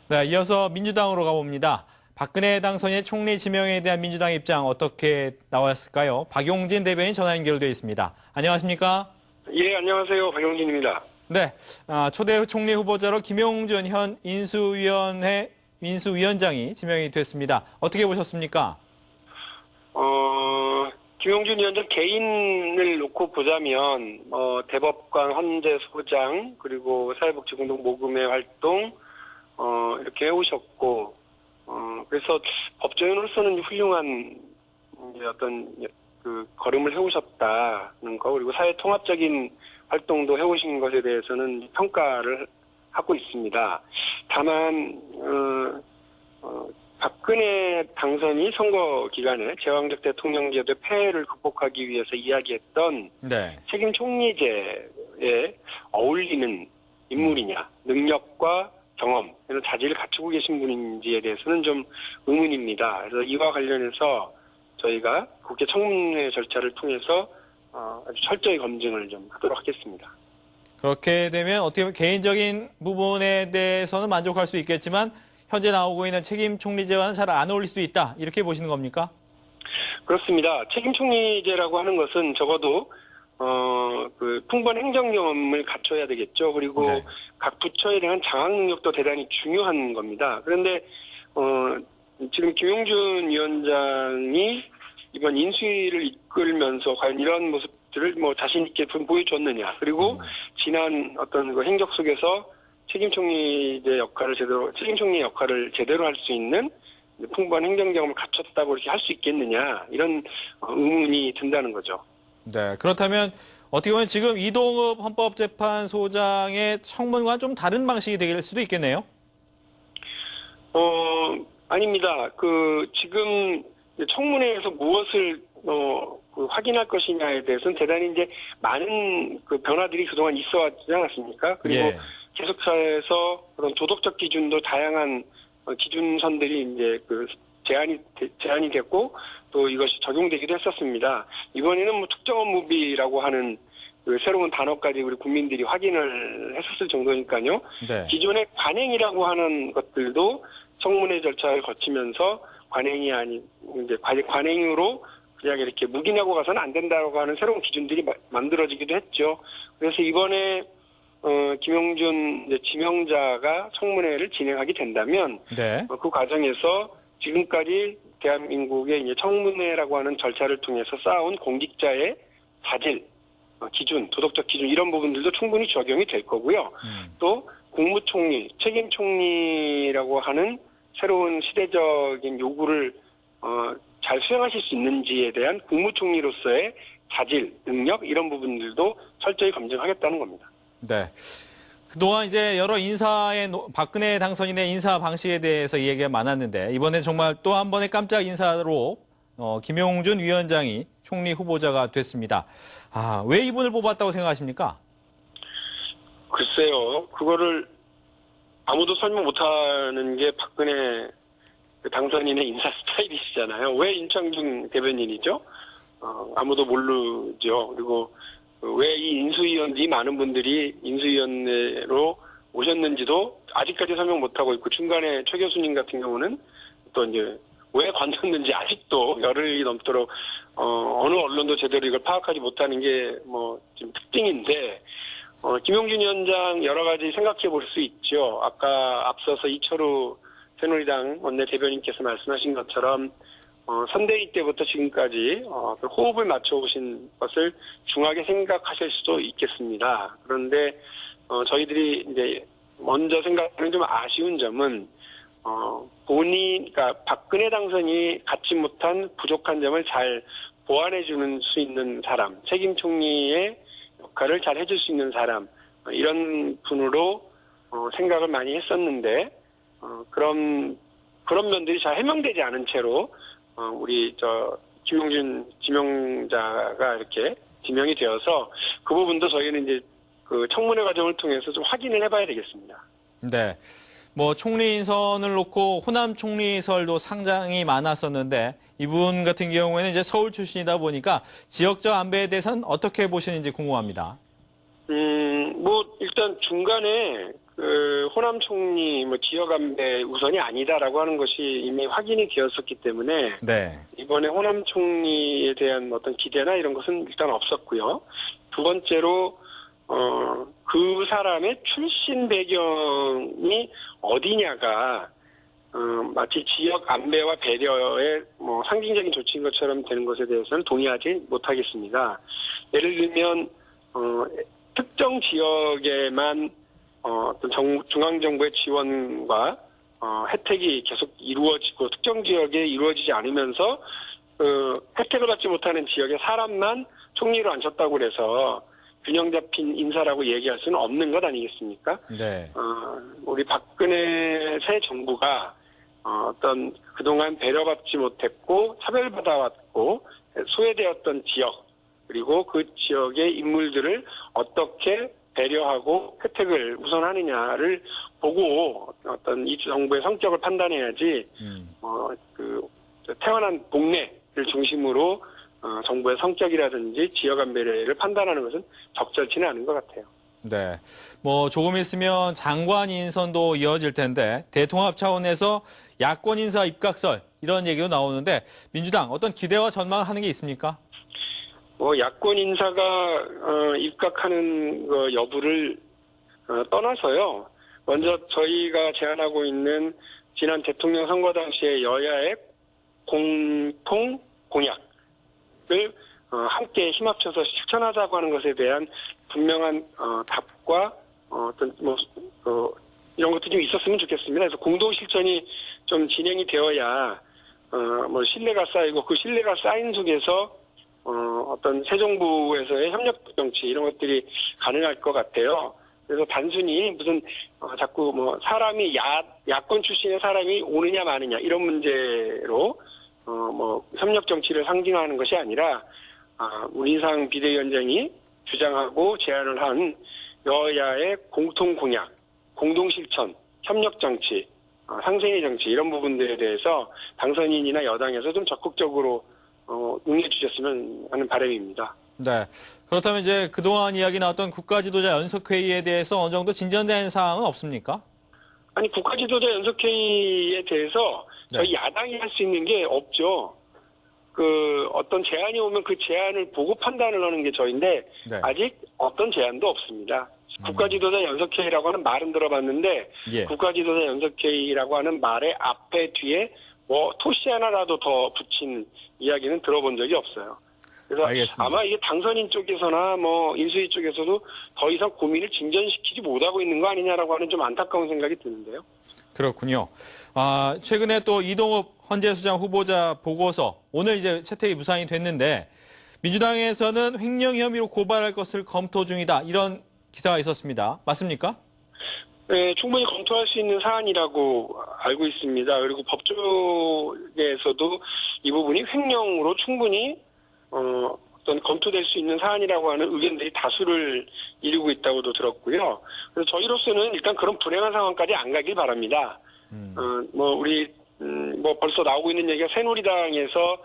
네, 이어서 민주당으로 가봅니다. 박근혜 당선인의 총리 지명에 대한 민주당 입장 어떻게 나왔을까요? 박용진 대변인 전화 연결되어 있습니다. 안녕하십니까? 예, 안녕하세요. 박용진입니다. 네, 초대 총리 후보자로 김용준 현 인수위원회 인수위원장이 지명이 됐습니다. 어떻게 보셨습니까? 김용준 위원장 개인을 놓고 보자면, 대법관 헌재 소장, 그리고 사회복지공동 모금회 활동, 이렇게 해오셨고, 그래서 법조인으로서는 훌륭한, 이제 어떤, 걸음을 해오셨다는 거, 그리고 사회 통합적인 활동도 해오신 것에 대해서는 평가를 하고 있습니다. 다만, 박근혜 당선이 선거 기간에 제왕적 대통령제도의 폐해를 극복하기 위해서 이야기했던 네. 책임 총리제에 어울리는 인물이냐, 능력과 경험, 이런 자질을 갖추고 계신 분인지에 대해서는 좀 의문입니다. 그래서 이와 관련해서 저희가 국회 청문회 절차를 통해서 아주 철저히 검증을 좀 하도록 하겠습니다. 그렇게 되면 어떻게 보면 개인적인 부분에 대해서는 만족할 수 있겠지만 현재 나오고 있는 책임 총리제와는 잘 안 어울릴 수도 있다. 이렇게 보시는 겁니까? 그렇습니다. 책임 총리제라고 하는 것은 적어도 풍부한 행정 경험을 갖춰야 되겠죠. 그리고 네. 각 부처에 대한 장악 능력도 대단히 중요한 겁니다. 그런데 지금 김용준 위원장이 이번 인수위를 이끌면서 과연 이런 모습들을 자신 있게 보여줬느냐. 그리고 지난 어떤 행적 속에서 책임 총리의 역할을 제대로 할 수 있는 풍부한 행정 경험을 갖췄다고 이렇게 할 수 있겠느냐. 이런 의문이 든다는 거죠. 네. 그렇다면 어떻게 보면 지금 이동읍 헌법재판소장의 청문과는 좀 다른 방식이 될 수도 있겠네요. 아닙니다. 지금 청문회에서 무엇을 확인할 것이냐에 대해서는 대단히 이제 많은 변화들이 그동안 있어 왔지 않았습니까? 그리고 예. 계속해서 그런 도덕적 기준도 다양한 기준선들이 이제 제안이 됐고 또 이것이 적용되기도 했었습니다. 이번에는 특정 업무비라고 하는 새로운 단어까지 우리 국민들이 확인을 했었을 정도니까요. 네. 기존의 관행이라고 하는 것들도 청문회 절차를 거치면서 관행이 아닌 이제 관행으로 그냥 이렇게 묵인하고 가서는 안 된다고 하는 새로운 기준들이 만들어지기도 했죠. 그래서 이번에 김용준 지명자가 청문회를 진행하게 된다면 네. 그 과정에서 지금까지 대한민국의 이제 청문회라고 하는 절차를 통해서 쌓아온 공직자의 자질, 기준, 도덕적 기준 이런 부분들도 충분히 적용이 될 거고요. 또 국무총리, 책임총리라고 하는 새로운 시대적인 요구를 잘 수행하실 수 있는지에 대한 국무총리로서의 자질, 능력 이런 부분들도 철저히 검증하겠다는 겁니다. 네. 그동안 이제 여러 박근혜 당선인의 인사 방식에 대해서 이야기가 많았는데 이번에 정말 또 한 번의 깜짝 인사로 김용준 위원장이 총리 후보자가 됐습니다. 왜 이분을 뽑았다고 생각하십니까? 글쎄요. 그거를 아무도 설명 못하는 게 박근혜 당선인의 인사 스타일이시잖아요. 왜 임창중 대변인이죠? 아무도 모르죠. 그리고 왜 이 많은 분들이 인수위원회로 오셨는지도 아직까지 설명 못하고 있고 중간에 최 교수님 같은 경우는 또 이제 왜 관뒀는지 아직도 열흘이 넘도록 어느 언론도 제대로 이걸 파악하지 못하는 게 지금 특징인데 김용준 위원장 여러 가지 생각해 볼 수 있죠. 아까 앞서서 이철우 새누리당 원내 대변인께서 말씀하신 것처럼 선대위 때부터 지금까지 호흡을 맞춰오신 것을 중하게 생각하실 수도 있겠습니다. 그런데 저희들이 이제 먼저 생각하는 좀 아쉬운 점은 그러니까 박근혜 당선이 갖지 못한 부족한 점을 잘 보완해주는 수 있는 사람, 책임 총리의 역할을 잘 해줄 수 있는 사람 이런 분으로 생각을 많이 했었는데 그런 면들이 잘 해명되지 않은 채로 우리 김용준 지명자가 이렇게 지명이 되어서 그 부분도 저희는 이제 청문회 과정을 통해서 좀 확인을 해봐야 되겠습니다. 네. 총리 인선을 놓고 호남 총리설도 상당히 많았었는데 이분 같은 경우에는 이제 서울 출신이다 보니까 지역적 안배에 대해서는 어떻게 보시는지 궁금합니다. 일단 일단 중간에 그 호남 총리 뭐 지역 안배 우선이 아니다라고 하는 것이 이미 확인이 되었었기 때문에 네. 이번에 호남 총리에 대한 어떤 기대나 이런 것은 일단 없었고요. 두 번째로 그 사람의 출신 배경이 어디냐가 마치 지역 안배와 배려의 뭐 상징적인 조치인 것처럼 되는 것에 대해서는 동의하지 못하겠습니다. 예를 들면 특정 지역에만 어떤 중앙정부의 지원과 혜택이 계속 이루어지고 특정 지역에 이루어지지 않으면서 혜택을 받지 못하는 지역의 사람만 총리로 앉혔다고 해서 균형 잡힌 인사라고 얘기할 수는 없는 것 아니겠습니까? 네. 우리 박근혜 새 정부가 어떤 그동안 배려받지 못했고 차별받아왔고 소외되었던 지역 그리고 그 지역의 인물들을 어떻게 배려하고 혜택을 우선하느냐를 보고 어떤 이 정부의 성격을 판단해야지 태어난 동네를 중심으로 정부의 성격이라든지 지역 안배를 판단하는 것은 적절치는 않은 것 같아요. 네. 뭐 조금 있으면 장관 인선도 이어질 텐데 대통합 차원에서 야권 인사 입각설 이런 얘기도 나오는데 민주당 어떤 기대와 전망하는 게 있습니까? 야권 인사가 입각하는 거 여부를 떠나서요. 먼저 저희가 제안하고 있는 지난 대통령 선거 당시에 여야의 공통 공약을 함께 힘합쳐서 실천하자고 하는 것에 대한 분명한 답과 어떤 이런 것들이 좀 있었으면 좋겠습니다. 그래서 공동 실천이 좀 진행이 되어야 신뢰가 쌓이고 그 신뢰가 쌓인 속에서 어떤 새 정부에서의 협력 정치 이런 것들이 가능할 것 같아요. 그래서 단순히 무슨 자꾸 사람이 야권 출신의 사람이 오느냐 마느냐 이런 문제로 협력 정치를 상징하는 것이 아니라 문희상 비대위원장이 주장하고 제안을 한 여야의 공통 공약, 공동 실천, 협력 정치, 상생의 정치 이런 부분들에 대해서 당선인이나 여당에서 좀 적극적으로 응해 주셨으면 하는 바람입니다. 네. 그렇다면 이제 그동안 이야기 나왔던 국가지도자 연석회의에 대해서 어느 정도 진전된 사항은 없습니까? 아니, 국가지도자 연석회의에 대해서 저희 야당이 할 수 있는 게 없죠. 어떤 제안이 오면 그 제안을 보고 판단을 하는 게 저희인데, 네. 아직 어떤 제안도 없습니다. 국가지도자 연석회의라고 하는 말은 들어봤는데, 예. 국가지도자 연석회의라고 하는 말의 앞에 뒤에 토시 하나라도 더 붙인 이야기는 들어본 적이 없어요. 그래서 알겠습니다. 아마 이게 당선인 쪽에서나 인수위 쪽에서도 더 이상 고민을 진전시키지 못하고 있는 거 아니냐라고 하는 좀 안타까운 생각이 드는데요. 그렇군요. 최근에 또 이동욱 헌재수장 후보자 보고서 오늘 이제 채택이 무산이 됐는데 민주당에서는 횡령 혐의로 고발할 것을 검토 중이다. 이런 기사가 있었습니다. 맞습니까? 네, 충분히 검토할 수 있는 사안이라고 알고 있습니다. 그리고 법조계에서도 이 부분이 횡령으로 충분히 어떤 검토될 수 있는 사안이라고 하는 의견들이 다수를 이루고 있다고도 들었고요. 그래서 저희로서는 일단 그런 불행한 상황까지 안 가길 바랍니다. 벌써 나오고 있는 얘기가 새누리당에서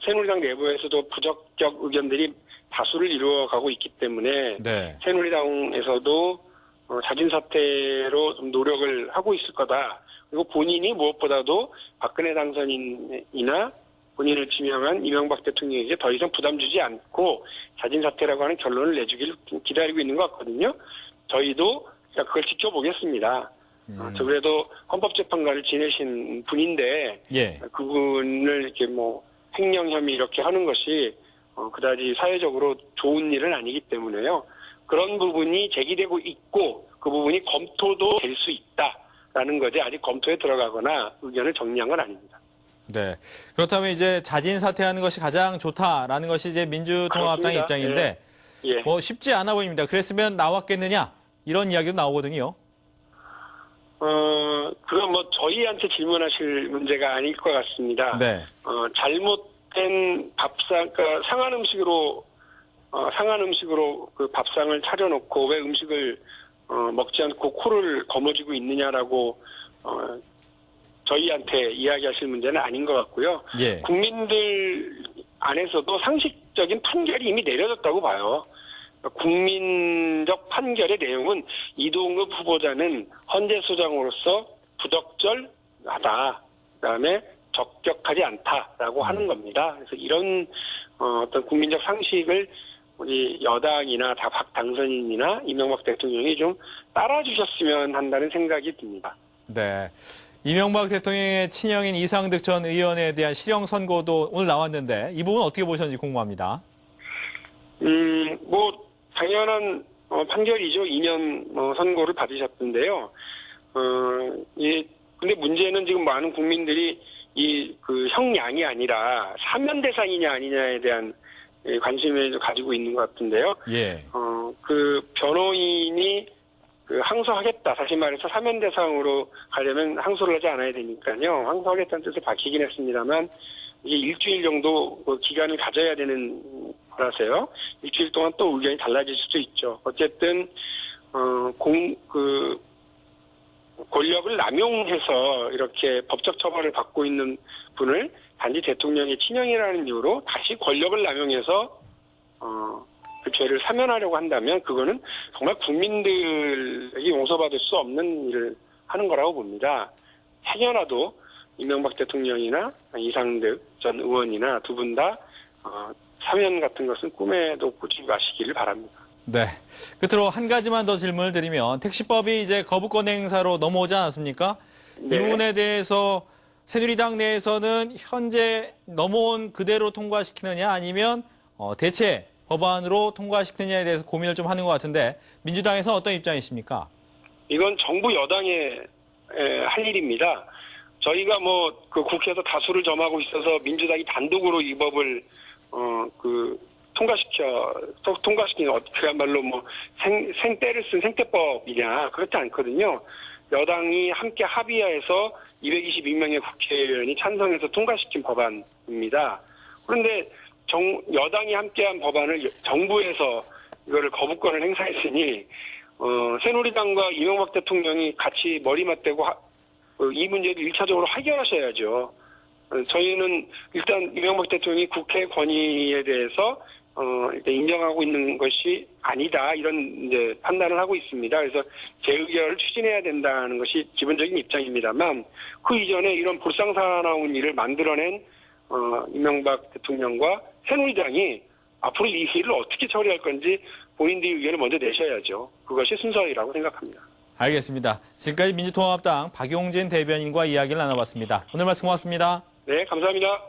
새누리당 내부에서도 부적격 의견들이 다수를 이루어가고 있기 때문에 네. 새누리당에서도 자진 사퇴로 좀 노력을 하고 있을 거다. 그리고 본인이 무엇보다도 박근혜 당선인이나 본인을 지명한 이명박 대통령에게 더 이상 부담 주지 않고 자진 사퇴라고 하는 결론을 내주기를 기다리고 있는 것 같거든요. 저희도 그걸 지켜보겠습니다. 그래도 헌법재판관을 지내신 분인데 예. 그분을 이렇게 횡령 혐의 이렇게 하는 것이 그다지 사회적으로 좋은 일은 아니기 때문에요. 그런 부분이 제기되고 있고 그 부분이 검토도 될 수 있다라는 거지 아직 검토에 들어가거나 의견을 정리한 건 아닙니다. 네. 그렇다면 이제 자진 사퇴하는 것이 가장 좋다라는 것이 이제 민주통합당의 그렇습니다. 입장인데 예. 쉽지 않아 보입니다. 그랬으면 나왔겠느냐 이런 이야기도 나오거든요. 그건 저희한테 질문하실 문제가 아닐 것 같습니다. 네. 잘못된 밥상, 그러니까 상한 음식으로 그 밥상을 차려놓고 왜 음식을 먹지 않고 코를 거머쥐고 있느냐라고 저희한테 이야기하실 문제는 아닌 것 같고요. 예. 국민들 안에서도 상식적인 판결이 이미 내려졌다고 봐요. 국민적 판결의 내용은 이동급 후보자는 헌재소장으로서 부적절하다. 그다음에 적격하지 않다라고 하는 겁니다. 그래서 이런 어떤 국민적 상식을 우리 여당이나 박 당선인이나 이명박 대통령이 좀 따라주셨으면 한다는 생각이 듭니다. 네. 이명박 대통령의 친형인 이상득 전 의원에 대한 실형 선고도 오늘 나왔는데 이 부분 어떻게 보셨는지 궁금합니다. 뭐 당연한 판결이죠. 2년 선고를 받으셨던데요. 근데 문제는 지금 많은 국민들이 그 형량이 아니라 사면 대상이냐 아니냐에 대한 관심을 가지고 있는 것 같은데요. 예. 그 변호인이 항소하겠다. 다시 말해서 사면 대상으로 가려면 항소를 하지 않아야 되니까요. 항소하겠다는 뜻을 밝히긴 했습니다만 이게 일주일 정도 기간을 가져야 되는 거라서요. 일주일 동안 또 의견이 달라질 수도 있죠. 어쨌든 권력을 남용해서 이렇게 법적 처벌을 받고 있는 분을 단지 대통령의 친형이라는 이유로 다시 권력을 남용해서 그 죄를 사면하려고 한다면 그거는 정말 국민들에게 용서받을 수 없는 일을 하는 거라고 봅니다. 행여라도 이명박 대통령이나 이상득 전 의원이나 두 분 다 사면 같은 것은 꿈에도 꾸지 마시기를 바랍니다. 네. 끝으로 한 가지만 더 질문을 드리면 택시법이 이제 거부권 행사로 넘어오지 않았습니까? 네. 이 부분에 대해서 새누리당 내에서는 현재 넘어온 그대로 통과시키느냐 아니면 대체 법안으로 통과시키느냐에 대해서 고민을 좀 하는 것 같은데 민주당에서 어떤 입장이십니까? 이건 정부 여당의 할 일입니다. 저희가 그 국회에서 다수를 점하고 있어서 민주당이 단독으로 이 법을 통과시키는 그야말로 생떼를 쓴 생떼법이냐 그렇지 않거든요. 여당이 함께 합의해서 222명의 국회의원이 찬성해서 통과시킨 법안입니다. 그런데 여당이 함께한 법안을 정부에서 이거를 거부권을 행사했으니 새누리당과 이명박 대통령이 같이 머리 맞대고 이 문제를 1차적으로 해결하셔야죠. 저희는 일단 이명박 대통령이 국회 권위에 대해서 일단 인정하고 있는 것이 아니다 이런 이제 판단을 하고 있습니다. 그래서 재의결을 추진해야 된다는 것이 기본적인 입장입니다만 그 이전에 이런 불상사나운 일을 만들어낸 이명박 대통령과 새누리당이 앞으로 이 일을 어떻게 처리할 건지 본인들의 의견을 먼저 내셔야죠. 그것이 순서이라고 생각합니다. 알겠습니다. 지금까지 민주통합당 박용진 대변인과 이야기를 나눠봤습니다. 오늘 말씀 고맙습니다. 네, 감사합니다.